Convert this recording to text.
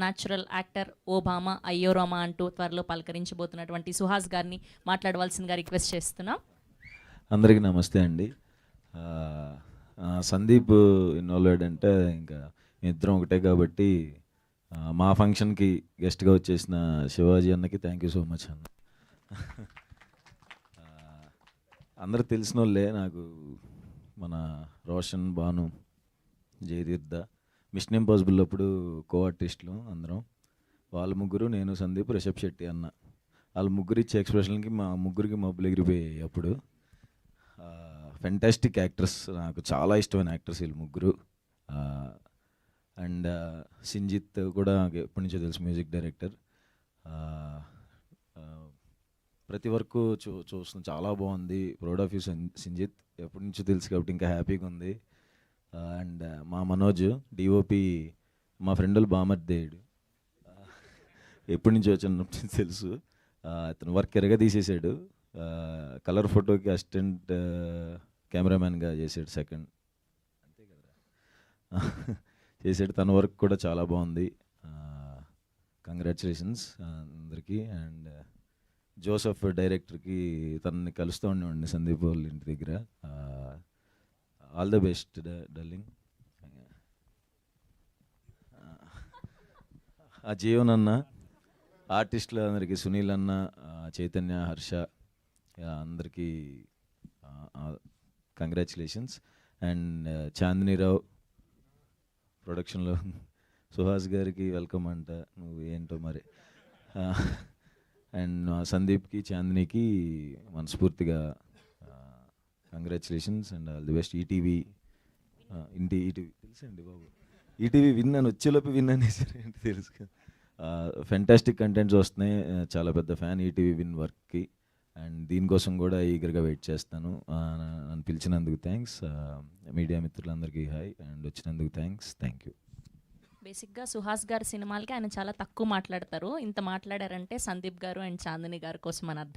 Natural actor Obama అయ్యో రామా అంటూ త్వరలో పలకరించబోతున్నటువంటి సుహాస్ గారిని మాట్లాడవలసిందిగా రిక్వెస్ట్ చేస్తున్నాం. అందరికీ నమస్తే అండి. సందీప్ ఇన్వాల్వ్డ్ అంటే ఇంకా ఇద్దరం ఒకటే కాబట్టి మా ఫంక్షన్కి గెస్ట్గా వచ్చేసిన శివాజీ అన్నకి థ్యాంక్ యూ సో మచ్ అన్న. అందరూ తెలిసిన వాళ్ళే నాకు, మన రోషన్, భాను, జయతీర్థ, మిషన్ ఇంపాసిబుల్ అప్పుడు కో ఆర్టిస్టులు అందరం. వాళ్ళ ముగ్గురు, నేను, సందీప్, రిషబ్ శెట్టి అన్న, వాళ్ళ ముగ్గురు ఇచ్చే ఎక్స్ప్రెషన్కి మా ముగ్గురికి మబ్బులు ఎగిరిపోయాయి అప్పుడు. ఫెంటాస్టిక్ యాక్టర్స్, నాకు చాలా ఇష్టమైన యాక్టర్స్ వీళ్ళు ముగ్గురు. అండ్ సింజిత్ కూడా నాకు ఎప్పటి నుంచో తెలుసు, మ్యూజిక్ డైరెక్టర్. ప్రతి వర్క్ చూస్తున్నాం, చాలా బాగుంది. ప్రౌడ్ ఆఫ్ యూ సింజిత్, ఎప్పటి నుంచో తెలుసు కాబట్టి ఇంకా హ్యాపీగా ఉంది. అండ్ మా మనోజ్ డిఓపి, మా ఫ్రెండ్ వాళ్ళు బామర్దేయుడు, ఎప్పటి నుంచి వచ్చినప్పుడు తెలుసు. అతను వర్క్ ఎరగా తీసేసాడు. కలర్ ఫోటోకి అసిస్టెంట్ కెమెరామ్యాన్గా చేసాడు, సెకండ్ అంతే కదా చేసాడు. తన వర్క్ కూడా చాలా బాగుంది. కంగ్రాచులేషన్స్ అందరికీ. అండ్ జోసఫ్ డైరెక్టర్కి, తనని కలుస్తూ ఉండేవాడిని సందీప్ వాళ్ళ ఇంటి దగ్గర. All the best darling. Jeevan అన్న, ఆర్టిస్టులు అందరికీ, సునీల్ అన్న, చైతన్య, హర్ష, అందరికీ కంగ్రాచులేషన్స్. అండ్ చాందినీరావు ప్రొడక్షన్లో, సుహాస్ గారికి వెల్కమ్ అంట, నువ్వు ఏంటో మరి. అండ్ సందీప్కి, చాందినికి మనస్ఫూర్తిగా congratulations and all the best. ETV తెలుసండి బాబు, ఈటీవీ విన్ అని వచ్చేలోపు విన్ అనేసరి ఏంటి తెలుసు కదా. ఫెంటాస్టిక్ కంటెంట్స్ వస్తున్నాయి, చాలా పెద్ద ఫ్యాన్ ఈటీవీ విన్ వర్క్కి. అండ్ దీనికోసం కూడా ఈగర్గా వెయిట్ చేస్తాను. నన్ను పిలిచినందుకు థ్యాంక్స్. మీడియా మిత్రులందరికీ హాయ్, అండ్ వచ్చినందుకు థ్యాంక్ యూ. బేసిక్గా సుహాస్ గారి సినిమాలకి ఆయన చాలా తక్కువ మాట్లాడతారు. ఇంత మాట్లాడారంటే సందీప్ గారు అండ్ చాందిని గారి కోసం అని అర్థం.